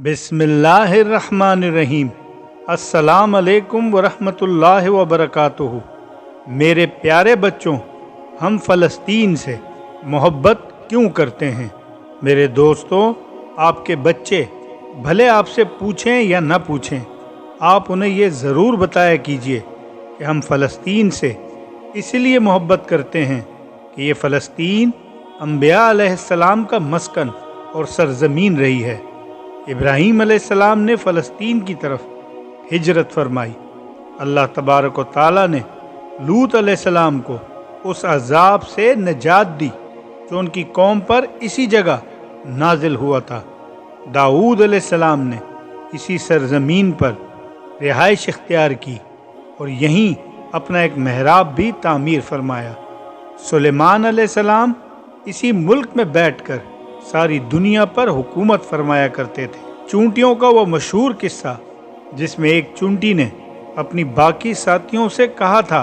बिस्मिल्लाहिर्रहमानिर्रहीम। अस्सलाम अलैकुम वरहमतुल्लाहि वबरकातुहू। मेरे प्यारे बच्चों, हम फ़लस्तीन से मोहब्बत क्यों करते हैं? मेरे दोस्तों, आपके बच्चे भले आपसे पूछें या न पूछें, आप उन्हें ये ज़रूर बताया कीजिए कि हम फ़लस्तीन से इसलिए मोहब्बत करते हैं कि ये फ़लस्तीन अंबिया अलैहिस्सलाम का मस्कन और सरज़मीन रही है। इब्राहीम अलैहिस्सलाम ने फ़लस्तीन की तरफ हिजरत फरमाई। अल्लाह तबारक व तआला ने लूत अलैहिस्सलाम को उस अज़ाब से निजात दी जो उनकी कौम पर इसी जगह नाजिल हुआ था। दाऊद अलैहिस्सलाम ने इसी सरज़मीन पर रिहाइश इख्तियार की और यहीं अपना एक महराब भी तामीर फरमाया। सुलेमान अलैहिस्सलाम इसी मुल्क में बैठकर सारी दुनिया पर हुकूमत फरमाया करते थे। चूंटियों का वो मशहूर किस्सा जिसमें एक चूंटी ने अपनी बाकी साथियों से कहा था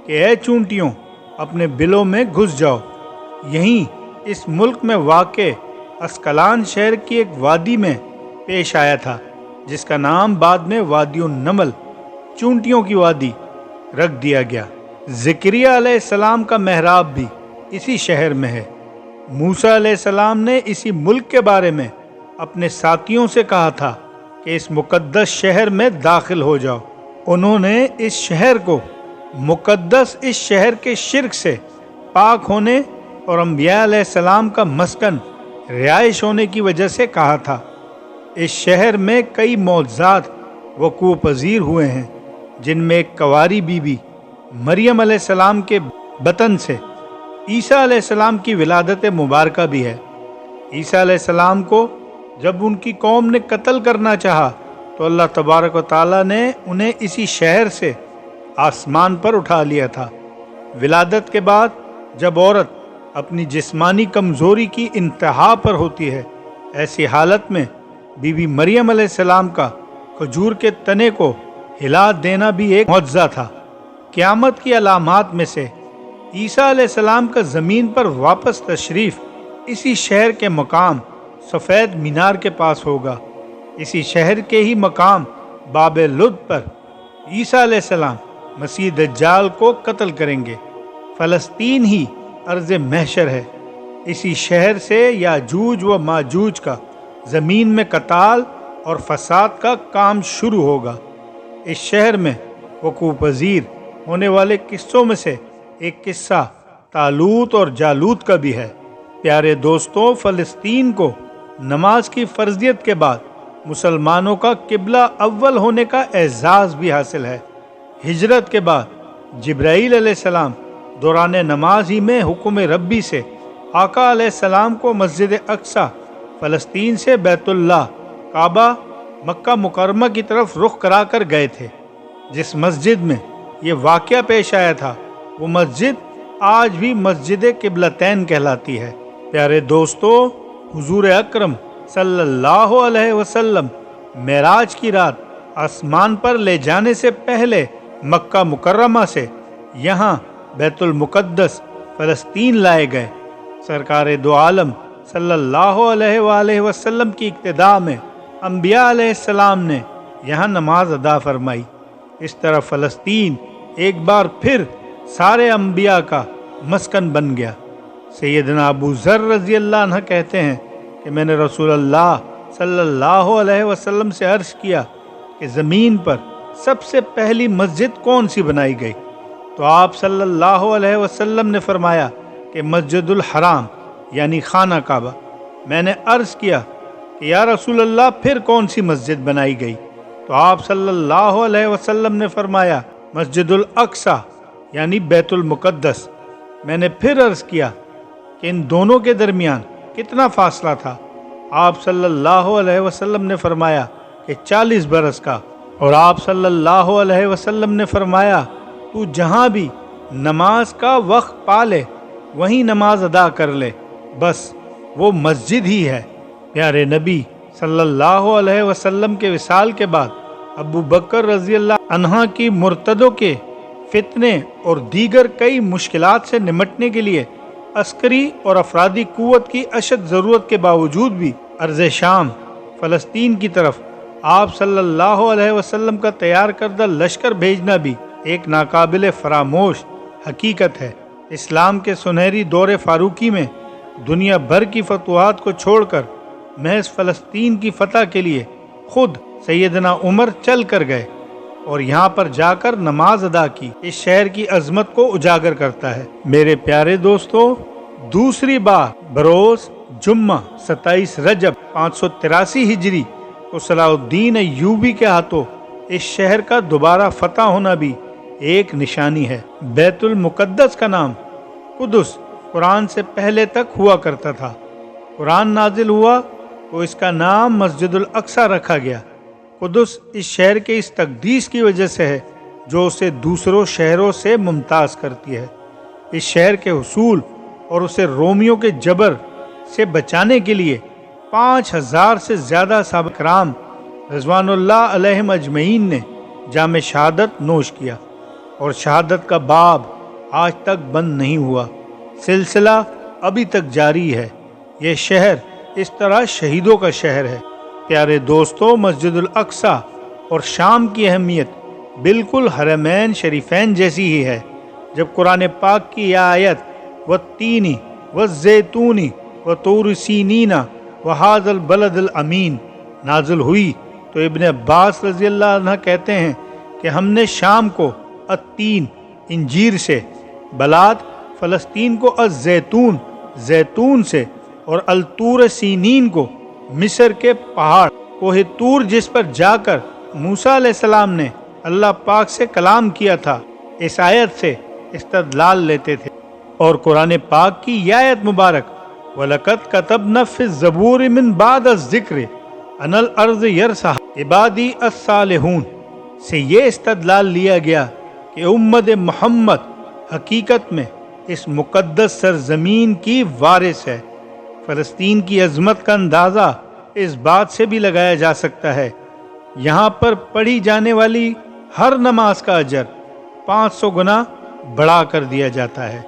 कि ऐ चूंटियों, अपने बिलों में घुस जाओ। यहीं इस मुल्क में वाक़े अस्कलान शहर की एक वादी में पेश आया था, जिसका नाम बाद में वादियुन नमल, चूंटियों की वादी, रख दिया गया। ज़करिया अलैहिस्सलाम का महराब भी इसी शहर में है। मूसा अलैहिस्सलाम ने इसी मुल्क के बारे में अपने साथियों से कहा था कि इस मुकद्दस शहर में दाखिल हो जाओ। उन्होंने इस शहर को मुकद्दस इस शहर के शिर्क से पाक होने और अंबिया अलैहिस्सलाम का मस्कन रिहाइश होने की वजह से कहा था। इस शहर में कई मौजज़ात वक़ूअ पज़ीर हुए हैं, जिनमें एक कंवारी बीबी मरियम अलैहिस्सलाम के बतन से ईसा अलैहिस्सलाम की विलादत मुबारका भी है। ईसा अलैहिस्सलाम को जब उनकी कौम ने कत्ल करना चाहा तो अल्लाह तबारक व तआला ने उन्हें इसी शहर से आसमान पर उठा लिया था। विलादत के बाद जब औरत अपनी जिस्मानी कमज़ोरी की इंतहा पर होती है, ऐसी हालत में बीबी मरियम अलैहिस्सलाम का खजूर के तने को हिला देना भी एक मौजज़ा था। क़यामत की अलामात में से ईसा अलैहिस्सलाम का ज़मीन पर वापस तशरीफ़ इसी शहर के मकाम सफ़ेद मीनार के पास होगा। इसी शहर के ही मकाम बाबे लुद पर ईसा अलैहिस्सलाम मसीह दज्जाल को कत्ल करेंगे। फ़लस्तीन ही अर्ज़ महशर है। इसी शहर से याजूज व माजूज का ज़मीन में कताल और फसाद का काम शुरू होगा। इस शहर में वक़ूअ पज़ीर होने वाले किस्सों में से एक किस्सा तालूत और जालूत का भी है। प्यारे दोस्तों, फ़लस्तीन को नमाज की फ़र्ज़ियत के बाद मुसलमानों का किबला अव्वल होने का एज़ाज़ भी हासिल है। हिजरत के बाद जिब्राईल अलैहिस्सलाम दौरान नमाज ही में हुक्म रब्बी से आका अलैहिस्सलाम को मस्जिद अक्सा फ़लस्तीन से बैतुल्लाह काबा मक्का मुकर्रमा की तरफ रुख करा कर गए थे। जिस मस्जिद में ये वाक़या पेश आया था वो मस्जिद आज भी मस्जिद किबलतैन कहलाती है। प्यारे दोस्तों, हुजूर अकरम सल्लल्लाहु अलैहि वसल्लम मेराज की रात आसमान पर ले जाने से पहले मक्का मुकर्रमा से यहाँ बैतुल मुक़द्दस फ़लस्तीन लाए गए। सरकार दो आलम सल्लल्लाहु अलैहि वसल्लम की इक्तिदा में अंबिया अलैहिस्सलाम ने यहाँ नमाज अदा फरमाई। इस तरह फ़लस्तीन एक बार फिर सारे अंबिया का मस्कन बन गया। सैयदना अबू ज़र रज़ी अल्लाह अन्हु कहते हैं कि मैंने रसूलुल्लाह सल्लल्लाहु अलैहि वसल्लम से अर्ज़ किया कि ज़मीन पर सबसे पहली मस्जिद कौन सी बनाई गई? तो आप सल्लल्लाहु अलैहि वसल्लम ने फरमाया कि मस्जिदुल हराम यानी खाना काबा। मैंने अर्ज़ किया कि या रसूलल्लाह, फिर कौन सी मस्जिद बनाई गई? तो आप सल्लल्लाहु अलैहि वसल्लम ने फरमाया मस्जिदुल अक्सा यानी बैतुल मुक़द्दस। मैंने फिर अर्ज़ किया कि इन दोनों के दरमियान कितना फ़ासला था? आप सल्लल्लाहु अलैहि वसल्लम ने फरमाया कि 40 बरस का। और आप सल्लल्लाहु अलैहि वसल्लम ने फरमाया, तू जहाँ भी नमाज का वक्त पा ले वहीं नमाज अदा कर ले, बस वो मस्जिद ही है। प्यारे नबी सल्लल्लाहु अलैहि वसल्लम के विसाल के बाद अबू बकर रज़ी अल्लाह अन्हा की मुर्तदों के फितने और दीगर कई मुश्किलात से निमटने के लिए अस्करी और अफरादी कुव्वत की अशद ज़रूरत के बावजूद भी अर्ज़ शाम فلسطین کی طرف آپ صلی اللہ علیہ وسلم کا تیار کردہ لشکر بھیجنا بھی ایک ناقابل فراموش حقیقت ہے۔ اسلام کے سنہری دور فاروقی میں دنیا بھر کی فتوحات کو چھوڑ کر محض فلسطین کی فتح کے لیے خود سیدنا عمر چل کر گئے اور یہاں پر جا کر نماز ادا کی۔ اس شہر کی عظمت کو اجاگر کرتا ہے۔ میرے پیارے دوستو، دوسری بار بروز جمعہ 27 رجب 583 ہجری کو صلاح الدین ایوبی کے ہاتھوں اس شہر کا دوبارہ فتح ہونا بھی ایک نشانی ہے۔ بیت المقدس کا نام قدس قرآن سے پہلے تک ہوا کرتا تھا۔ قرآن نازل ہوا تو اس کا نام مسجد الاقصی رکھا گیا۔ قدس اس شہر کے اس تقدیس کی وجہ سے ہے جو اسے دوسروں شہروں سے ممتاز کرتی ہے۔ اس شہر کے حصول اور اسے رومیوں کے جبر سے بچانے کے لیے 5000 سے زیادہ صحابہ کرام رضوان اللہ علیہم اجمعین نے جام شہادت نوش کیا، اور شہادت کا باب آج تک بند نہیں ہوا، سلسلہ ابھی تک جاری ہے۔ یہ شہر اس طرح شہیدوں کا شہر ہے۔ پیارے دوستو، مسجد الاقصی اور شام کی اہمیت بالکل حرمین شریفین جیسی ہی ہے۔ جب قرآن پاک کی یہ آیت والتین والزیتون وطور سینین وہذا البلد الامین نازل ہوئی تو ابن عباس رضی اللہ عنہ کہتے ہیں کہ ہم نے شام کو التین انجیر سے، بلاد فلسطین کو الزیتون زیتون سے، اور الطور سینین کو مصر کے پہاڑ کوہ طور جس پر جا کر موسیٰ علیہ السلام نے اللہ پاک سے کلام کیا تھا، اس آیت سے استدلال لیتے تھے۔ اور قرآن پاک کی یہ آیت مبارک وَلَقَدْ كَتَبْنَا فِي الزَّبُورِ مِن بَعْدِ الذِّكْرِ أَنَّ الْأَرْضَ يَرِثُهَا عِبَادِي الصَّالِحُونَ سے یہ استدلال لیا گیا کہ امت محمد حقیقت میں اس مقدس سرزمین کی وارث ہے۔ فلسطین کی عظمت کا اندازہ اس بات سے بھی لگایا جا سکتا ہے، یہاں پر پڑھی جانے والی ہر نماز کا اجر 500 گنا بڑھا کر دیا جاتا ہے۔